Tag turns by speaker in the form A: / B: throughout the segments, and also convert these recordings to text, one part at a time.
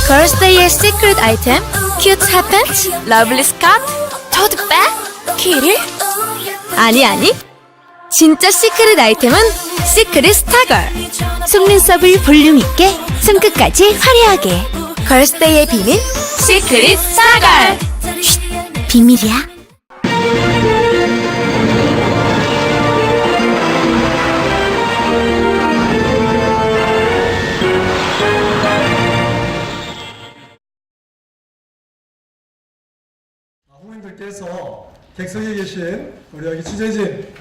A: 걸스데이의 시크릿 아이템, 큐트 핫팬츠, 러블리 스카트, 토트백, 키릴? 아니 진짜 시크릿 아이템은 시크릿 스타걸. 속눈썹을 볼륨 있게, 손끝까지 화려하게. 걸스데이의 비밀, 시크릿 스타걸. 쉿, 비밀이야.
B: 후임들께서 객석에 계신 우리 여기 취재진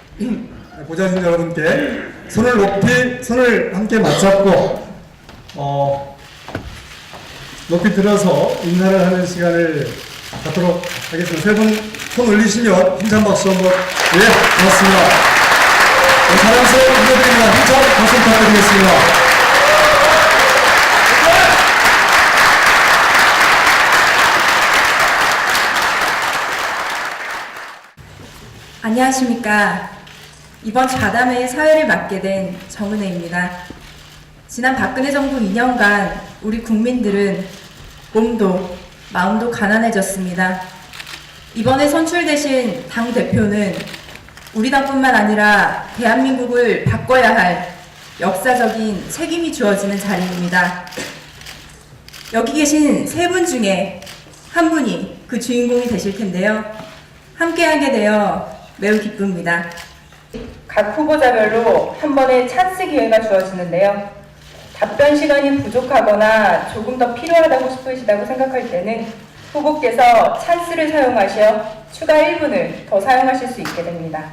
B: 보좌진 여러분께 손을 함께 맞잡고 높이 들어서 인사를 하는 시간을 갖도록 하겠습니다. 세 분 손 올리시면 힘찬 박수 한번. 고맙습니다. 사랑스러운 분들입니다. 힘찬 박수 부탁드리겠습니다.
C: 안녕하십니까. 이번 좌담회의 사회를 맡게 된 정은혜입니다. 지난 박근혜 정부 2년간 우리 국민들은 몸도 마음도 가난해졌습니다. 이번에 선출되신 당대표는 우리 당뿐만 아니라 대한민국을 바꿔야 할 역사적인 책임이 주어지는 자리입니다. 여기 계신 세 분 중에 한 분이 그 주인공이 되실 텐데요. 함께하게 되어 매우 기쁩니다. 각 후보자별로 한 번의 찬스 기회가 주어지는데요. 답변 시간이 부족하거나 조금 더 필요하다고 싶으시다고 생각할 때는 후보께서 찬스를 사용하셔 추가 1분을 더 사용하실 수 있게 됩니다.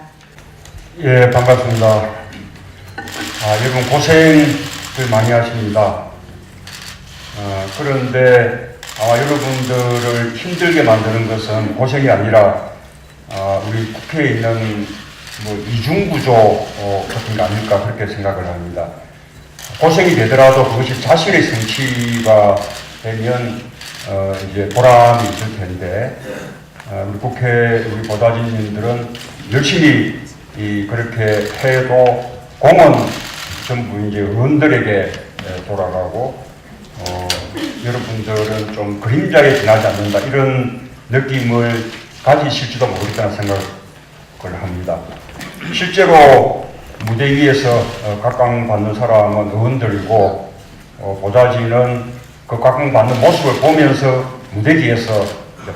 D: 예, 반갑습니다. 여러분 고생을 많이 하십니다. 그런데 여러분들을 힘들게 만드는 것은 고생이 아니라 우리 국회에 있는 이중구조 같은 거 아닐까 그렇게 생각을 합니다. 고생이 되더라도 그것이 자신의 성취가 되면 이제 보람이 있을 텐데 우리 우리 보좌진님들은 열심히 그렇게 해도 공은 전부 이제 의원들에게 돌아가고 여러분들은 좀 그림자에 지나지 않는다 이런 느낌을 가지실지도 모르겠다는 생각을 합니다. 실제로 무대 위에서 각광받는 사람은 의원들이고 보좌진은 그 각광받는 모습을 보면서 무대 뒤에서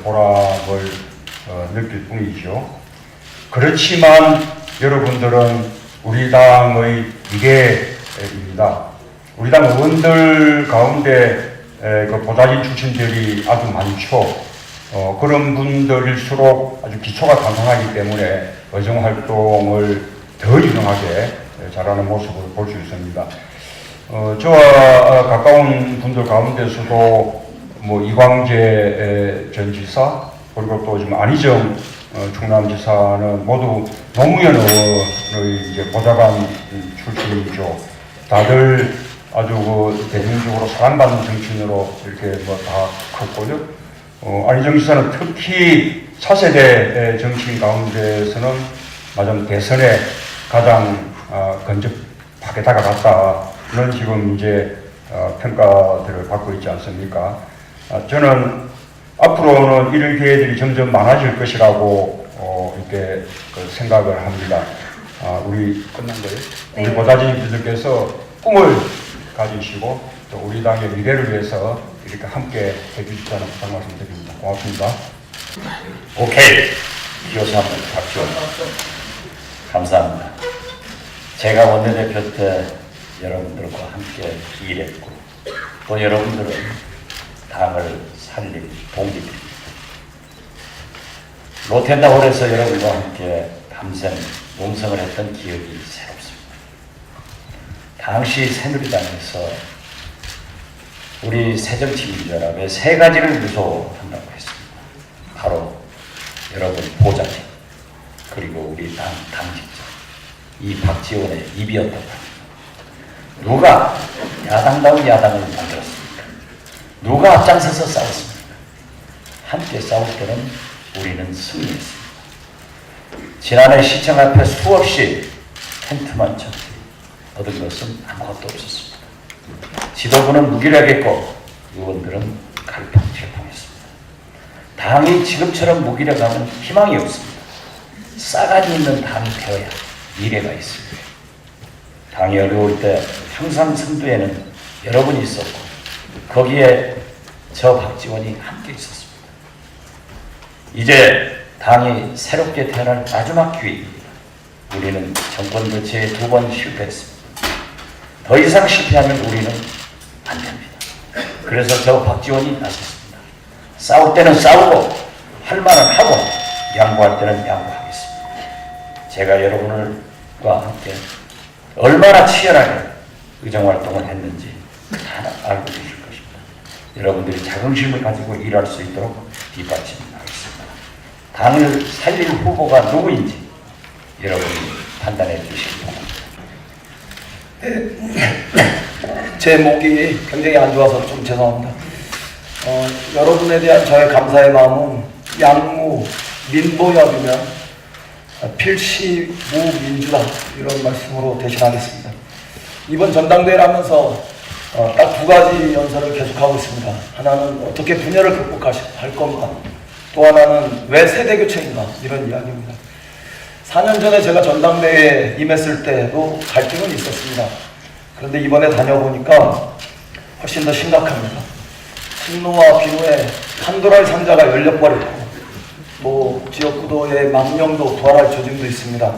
D: 보람을 느낄 뿐이죠. 그렇지만 여러분들은 우리 당의 미래입니다. 우리 당 의원들 가운데 그 보좌진 출신들이 아주 많죠. 그런 분들일수록 아주 기초가 탄탄하기 때문에 의정활동을 더 유능하게 잘하는 모습을 볼 수 있습니다. 저와 가까운 분들 가운데서도 이광재 전 지사 그리고 또 지금 안희정 충남지사는 모두 노무현 의원의 이제 보좌관 출신이죠. 다들 아주 대중적으로 사랑받는 정치인으로 이렇게 다 컸고요. 안희정 지사는 특히 차세대 정치인 가운데서는 마침 대선에 가장 근접하게 다가갔다. 이런 지금 이제 평가들을 받고 있지 않습니까? 저는 앞으로는 이런 기회들이 점점 많아질 것이라고 이렇게 생각을 합니다. 우리 끝난 거예요? 네. 우리 보좌진님들께서 꿈을 가지시고 또 우리 당의 미래를 위해서 이렇게 함께 해주시다는 부탁 말씀드립니다. 고맙습니다.
E: 오케이. 기호사님 박지원. 감사합니다. 제가 원내대표 때 여러분들과 함께 일했고 또 여러분들은 당을 살린 동기들입니다. 로텐다홀에서 여러분과 함께 밤샘 농성을 했던 기억이 새롭습니다. 당시 새누리당에서 우리 새정치민주연합의 세 가지를 유소한다고 했습니다. 바로 여러분 보좌진 그리고 우리 당직자 이 박지원의 입이었다고 합니다. 누가 야당다운 야당을 만들었습니까? 누가 앞장서서 싸웠습니까? 함께 싸울 때는 우리는 승리했습니다. 지난해 시청 앞에 수없이 텐트만 쳤지 얻은 것은 아무것도 없었습니다. 지도부는 무기력했고 의원들은 갈팡질팡했습니다. 당이 지금처럼 무기력하면 희망이 없습니다. 싸가지 있는 당이 되어야 미래가 있습니다. 당이 어려울 때 항상 선두에는 여러분이 있었고 거기에 저 박지원이 함께 있었습니다. 이제 당이 새롭게 태어날 마지막 기회입니다. 우리는 정권 교체에 2번 실패했습니다. 더 이상 실패하면 우리는 안 됩니다. 그래서 저 박지원이 나섰습니다. 싸울 때는 싸우고 할 말은 하고 양보할 때는 양보하겠습니다. 제가 여러분과 함께 얼마나 치열하게 의정활동을 했는지 다 알고 계실 것입니다. 여러분들이 자긍심을 가지고 일할 수 있도록 뒷받침하겠습니다. 당을 살릴 후보가 누구인지 여러분이 판단해 주시기 바랍니다.
F: 제 목이 굉장히 안 좋아서 좀 죄송합니다. 여러분에 대한 저의 감사의 마음은 양무 민보협이면 필시무민주다 이런 말씀으로 대신하겠습니다. 이번 전당대회를 하면서 딱 2가지 연설을 계속하고 있습니다. 하나는 어떻게 분열을 극복할 건가, 또 하나는 왜 세대교체인가 이런 이야기입니다. 4년 전에 제가 전당대회에 임했을 때도 갈등은 있었습니다. 그런데 이번에 다녀보니까 훨씬 더 심각합니다. 친노와 비노의 판도라의 상자가 열려버렸고 지역구도의 망령도 부활할 조짐도 있습니다.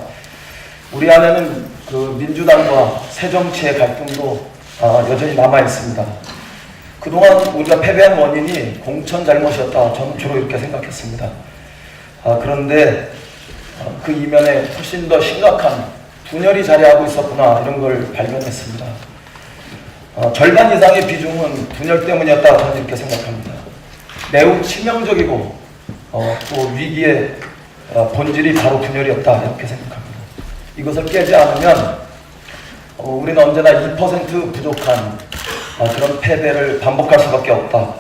F: 우리 안에는 그 민주당과 새정치의 갈등도 여전히 남아있습니다. 그동안 우리가 패배한 원인이 공천 잘못이었다. 저는 주로 이렇게 생각했습니다. 그런데 그 이면에 훨씬 더 심각한 분열이 자리하고 있었구나 이런 걸 발견했습니다. 절반 이상의 비중은 분열 때문이었다고 저는 이렇게 생각합니다. 매우 치명적이고 또 위기의 본질이 바로 분열이었다 이렇게 생각합니다. 이것을 깨지 않으면 우리는 언제나 2% 부족한 그런 패배를 반복할 수밖에 없다.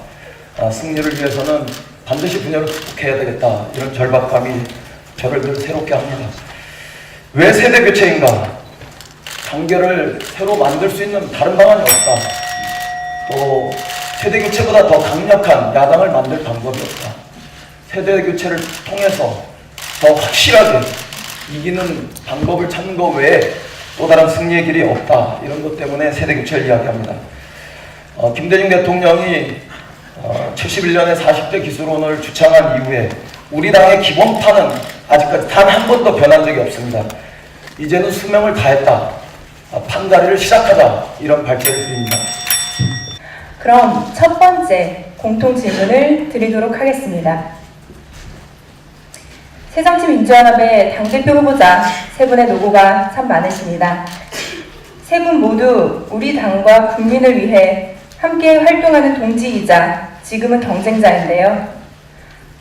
F: 승리를 위해서는 반드시 분열을 극복해야 되겠다. 이런 절박감이 저를 늘 새롭게 합니다. 왜 세대교체인가? 단결을 새로 만들 수 있는 다른 방안이 없다. 또 세대교체보다 더 강력한 야당을 만들 방법이 없다. 세대교체를 통해서 더 확실하게 이기는 방법을 찾는 것 외에 또 다른 승리의 길이 없다. 이런 것 때문에 세대교체를 이야기합니다. 김대중 대통령이 71년에 40대 기술원을 주창한 이후에 우리 당의 기본판은 아직까지 단 한 번도 변한 적이 없습니다. 이제는 수명을 다했다. 판다리를 시작하자. 이런 발표를 드립니다.
C: 그럼 첫 번째 공통 질문을 드리도록 하겠습니다. 새정치민주연합의 당대표 후보자 세 분의 노고가 참 많으십니다. 세 분 모두 우리 당과 국민을 위해 함께 활동하는 동지이자 지금은 경쟁자인데요.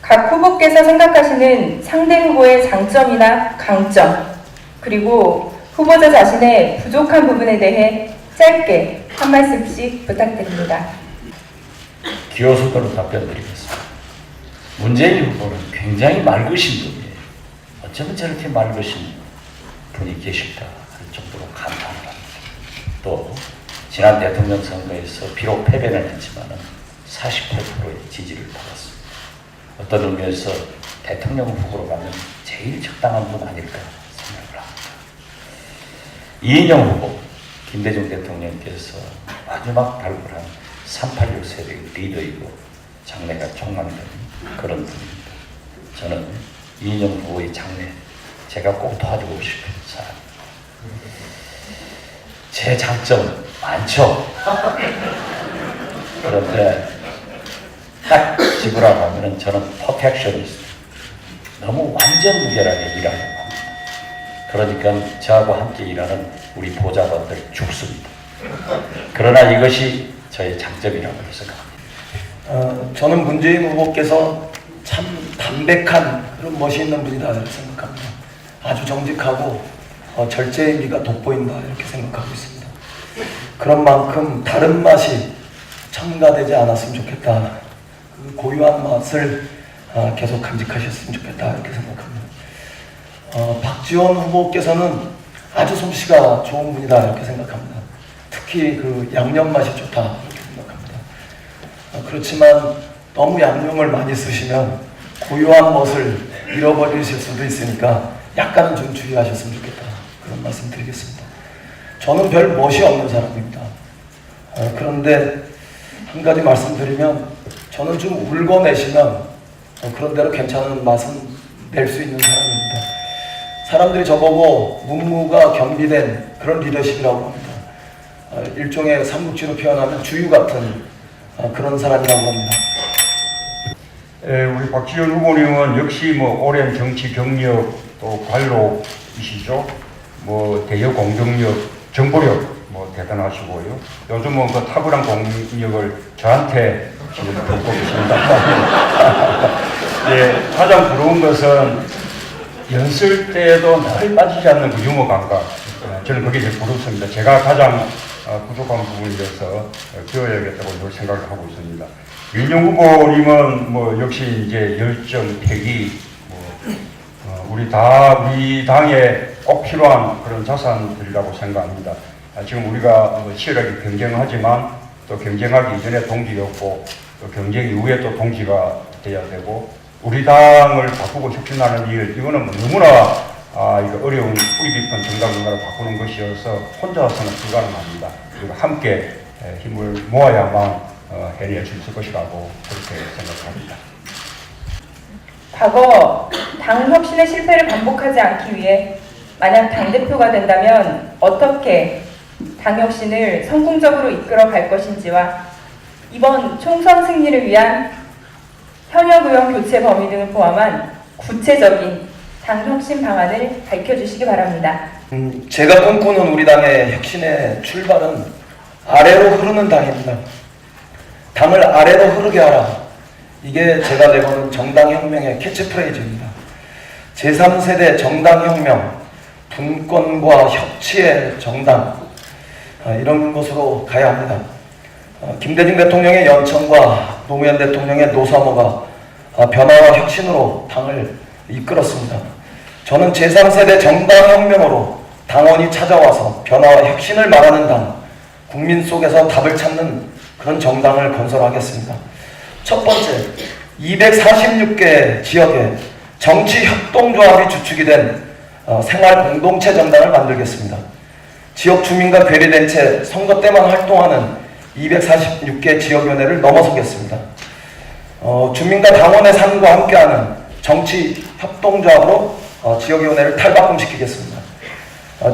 C: 각 후보께서 생각하시는 상대 후보의 장점이나 강점, 그리고 후보자 자신의 부족한 부분에 대해 짧게 한 말씀씩 부탁드립니다.
E: 기호수도로 답변드리겠습니다. 문재인 후보는 굉장히 맑으신 분이에요. 어쩌면 저렇게 맑으신 분이 계실까 할 정도로 감탄합니다. 또 지난 대통령 선거에서 비록 패배는 했지만 48%의 지지를 받았습니다. 어떤 의미에서 대통령 후보로 가면 제일 적당한 분 아닐까 생각을 합니다. 이인영 후보, 김대중 대통령께서 마지막 발굴한 386 세대의 리더이고 장래가 촉망되는 그런 분입니다. 저는 이인영 후보의 장래 제가 꼭 도와주고 싶은 사람입니다. 제 장점 많죠. 그런데 딱 집으라고 하면 저는 퍼펙셔니스트. 너무 완전 무결하게 일하려고 합니다. 그러니까 저하고 함께 일하는 우리 보좌관들 죽습니다. 그러나 이것이 저의 장점이라고 생각합니다.
F: 저는 문재인 후보께서 참 담백한 그런 멋이 있는 분이다 이렇게 생각합니다. 아주 정직하고 절제의미가 돋보인다 이렇게 생각하고 있습니다. 그런 만큼 다른 맛이 첨가되지 않았으면 좋겠다. 그 고유한 맛을 계속 간직하셨으면 좋겠다 이렇게 생각합니다. 박지원 후보께서는 아주 솜씨가 좋은 분이다 이렇게 생각합니다. 특히 그 양념 맛이 좋다 이렇게 생각합니다. 그렇지만 너무 양념을 많이 쓰시면 고유한 멋을 잃어버리실 수도 있으니까 약간은 좀 주의하셨으면 좋겠다. 그런 말씀 드리겠습니다. 저는 별 멋이 없는 사람입니다. 그런데 한 가지 말씀드리면 저는 좀 울고내시면 그런 대로 괜찮은 맛은 낼 수 있는 사람입니다. 사람들이 저보고 문무가 겸비된 그런 리더십이라고 합니다. 일종의 삼국지로 표현하면 주유 같은 그런 사람이라고 합니다.
D: 우리 박지원 후보님은 역시 뭐 오랜 정치 경력 또 관로이시죠. 뭐 대여 공정력, 정보력 뭐 대단하시고요. 요즘은 그 탁월한 공력을 저한테 지금 갖고 계십니다. 예, 가장 부러운 것은 연습 때도 늘 빠지지 않는 그 유머 감각. 저는 그게 제일 부럽습니다. 제가 가장 부족한 부분이어서 키워야겠다고 늘 생각을 하고 있습니다. 윤영 후보님은 뭐 역시 이제 열정, 패기, 우리 당에 꼭 필요한 그런 자산들이라고 생각합니다. 지금 우리가 치열하게 경쟁하지만 또 경쟁하기 이전에 동지였고 또 경쟁 이후에 또 동지가 돼야 되고 우리 당을 바꾸고 혁신하는 일 이거는 뭐 너무나 이거 어려운 뿌리 깊은 정당 문화를 바꾸는 것이어서 혼자서는 불가능합니다. 그리고 함께 힘을 모아야만 해낼 수 있을 것이라고 그렇게 생각합니다.
G: 과거 당 혁신의 실패를 반복하지 않기 위해 만약 당대표가 된다면 어떻게 당 혁신을 성공적으로 이끌어 갈 것인지와 이번 총선 승리를 위한 현역 의원 교체 범위 등을 포함한 구체적인 당 혁신 방안을 밝혀주시기 바랍니다.
F: 제가 꿈꾸는 우리 당의 혁신의 출발은 아래로 흐르는 당입니다. 당을 아래로 흐르게 하라. 이게 제가 내거는 정당혁명의 캐치프레이즈입니다. 제3세대 정당혁명, 분권과 협치의 정당, 이런 것으로 가야 합니다. 김대중 대통령의 연천과 노무현 대통령의 노사모가 변화와 혁신으로 당을 이끌었습니다. 저는 제3세대 정당혁명으로 당원이 찾아와서 변화와 혁신을 말하는 당, 국민 속에서 답을 찾는 그런 정당을 건설하겠습니다. 첫 번째, 246개 지역에 정치협동조합이 주축이 된 생활공동체 정당을 만들겠습니다. 지역 주민과 괴리된 채 선거 때만 활동하는 246개 지역위원회를 넘어서겠습니다. 주민과 당원의 삶과 함께하는 정치협동조합으로 지역위원회를 탈바꿈시키겠습니다.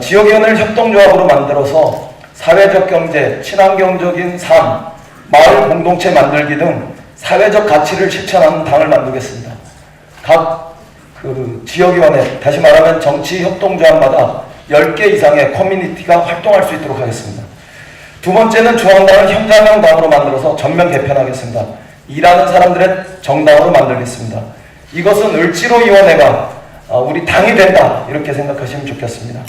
F: 지역위원회를 협동조합으로 만들어서 사회적 경제, 친환경적인 삶, 마을 공동체 만들기 등 사회적 가치를 실천하는 당을 만들겠습니다. 각 지역위원회, 다시 말하면 정치협동조합마다 10개 이상의 커뮤니티가 활동할 수 있도록 하겠습니다. 두 번째는 중앙당을 현장형 당으로 만들어서 전면 개편하겠습니다. 일하는 사람들의 정당으로 만들겠습니다. 이것은 을지로위원회가 우리 당이 된다 이렇게 생각하시면 좋겠습니다.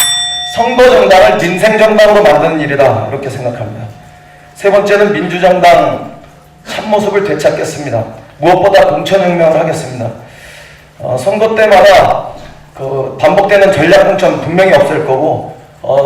F: 선거정당을 민생정당으로 만드는 일이다 이렇게 생각합니다. 세 번째는 민주정당 참모습을 되찾겠습니다. 무엇보다 공천혁명을 하겠습니다. 선거 때마다 반복되는 전략공천 분명히 없을 거고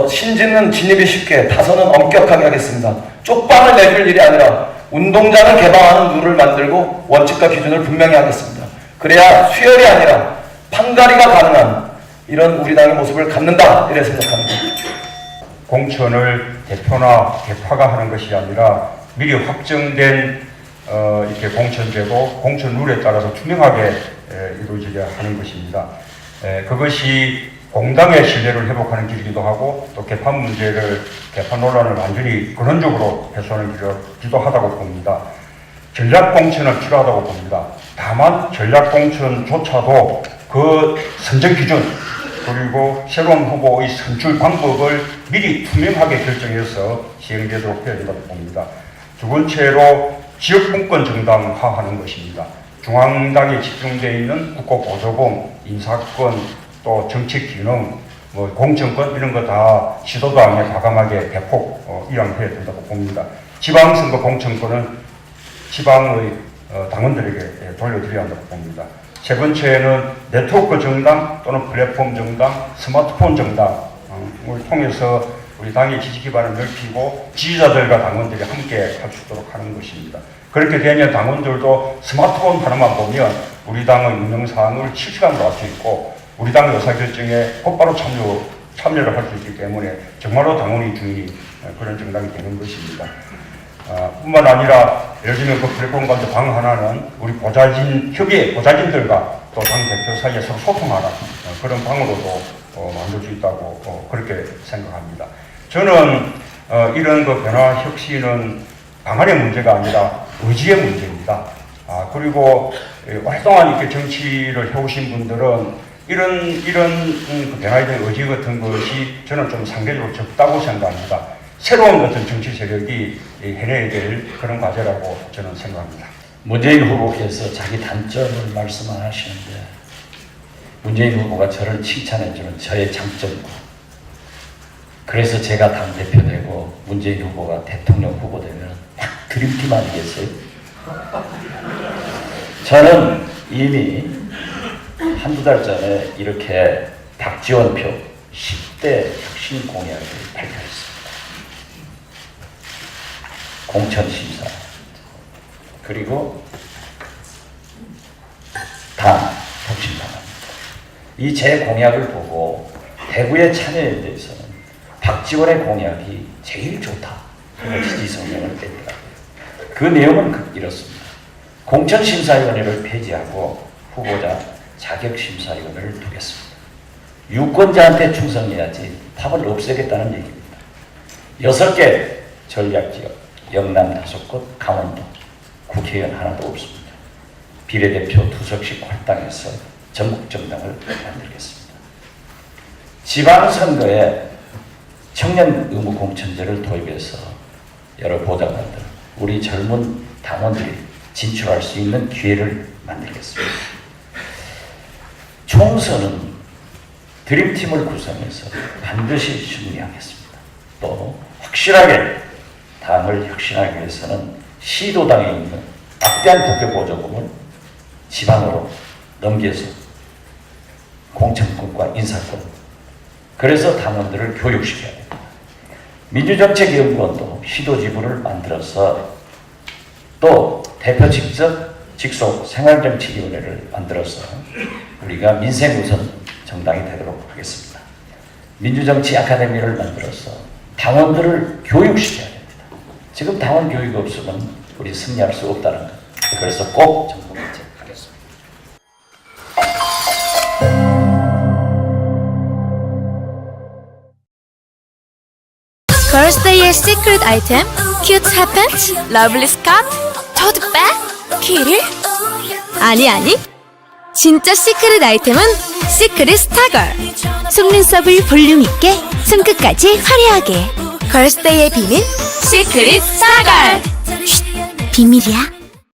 F: 신진은 진입이 쉽게 다선은 엄격하게 하겠습니다. 쪽방을 내줄 일이 아니라 운동장을 개방하는 룰을 만들고 원칙과 기준을 분명히 하겠습니다. 그래야 수혈이 아니라 판가리가 가능한 이런 우리 당의 모습을 갖는다 이렇게 생각합니다.
D: 공천을 대표나 개파가 하는 것이 아니라 미리 확정된 이렇게 공천제도, 공천 룰에 따라서 투명하게 이루어지게 하는 것입니다. 그것이 공당의 신뢰를 회복하는 길이기도 하고 또 개판 문제를, 개판 논란을 완전히 근원적으로 해소하는 길이기도 하다고 봅니다. 전략공천은 필요하다고 봅니다. 다만 전략공천조차도 그 선정 기준 그리고 새로운 후보의 선출 방법을 미리 투명하게 결정해서 시행되도록 해야 된다고 봅니다. 두 번째로 지역분권 정당화하는 것입니다. 중앙당에 집중되어 있는 국고보조금, 인사권, 또 정치기능, 공천권 이런 거 다 시도도 안 해 과감하게 대폭 이양해야 된다고 봅니다. 지방선거 공천권은 지방의 당원들에게 돌려드려야 한다고 봅니다. 세 번째는 네트워크 정당 또는 플랫폼 정당, 스마트폰 정당을 통해서 우리 당의 지지 기반을 넓히고 지지자들과 당원들이 함께 할 수 있도록 하는 것입니다. 그렇게 되면 당원들도 스마트폰 하나만 보면 우리 당의 운영 사항을 실시간으로 알 수 있고 우리 당의 의사결정에 곧바로 참여를 할 수 있기 때문에 정말로 당원이 주인이 그런 정당이 되는 것입니다. 뿐만 아니라 예를 들면 그 플랫폼 가운데 방 하나는 우리 보좌진들과 또 당 대표 사이에 서로 소통하는 그런 방으로도 만들 수 있다고 그렇게 생각합니다. 저는 이런 그 변화 혁신은 방안의 문제가 아니라 의지의 문제입니다. 그리고 오랫동안 이렇게 정치를 해오신 분들은 이런 그 변화에 대한 의지 같은 것이 저는 좀 상대적으로 적다고 생각합니다. 새로운 어떤 정치 세력이 해내야 될 그런 과제라고 저는 생각합니다.
E: 문재인 후보께서 자기 단점을 말씀 안 하시는데 문재인 후보가 저를 칭찬해주는 저의 장점과 그래서 제가 당대표 되고 문재인 후보가 대통령 후보 되면 딱 드림팀 아니겠어요? 저는 이미 한두 달 전에 이렇게 박지원표 10대 혁신 공약을 발표했습니다. 공천심사 그리고 당 혁신당합니다. 이 제 공약을 보고 대구의 참여에 대해서는 박지원의 공약이 제일 좋다. 지지 성명을 뺐더라고요. 그 내용은 이렇습니다. 공천심사위원회를 폐지하고 후보자 자격심사위원회를 두겠습니다. 유권자한테 충성해야지 탑을 없애겠다는 얘기입니다. 6개 전략지역, 영남 5곳, 강원도, 국회의원 하나도 없습니다. 비례대표 2석씩 할당해서 전국정당을 만들겠습니다. 지방선거에 청년 의무공천제를 도입해서 여러 보좌관들, 우리 젊은 당원들이 진출할 수 있는 기회를 만들겠습니다. 총선은 드림팀을 구성해서 반드시 승리하겠습니다. 또 확실하게 당을 혁신하기 위해서는 시도당에 있는 막대한 국회 보조금을 지방으로 넘겨서 공천권과 인사권, 그래서 당원들을 교육시켜야 됩니다. 민주정책연구원도 시도지부를 만들어서 또 대표 직속 생활정치위원회를 만들어서 우리가 민생우선 정당이 되도록 하겠습니다. 민주정치 아카데미를 만들어서 당원들을 교육시켜야 됩니다. 지금 당원 교육 없으면 우리 승리할 수 없다는 것. 그래서 꼭 정부개최 하겠습니다.
A: 걸스데이의 시크릿 아이템, 큐트 핫팬츠, 러블리 스카트, 토트백, 키를? 아니 진짜 시크릿 아이템은 시크릿 스타걸. 속눈썹을 볼륨 있게, 손끝까지 화려하게. 걸스데이의 비밀, 시크릿 스타걸. 비밀이야.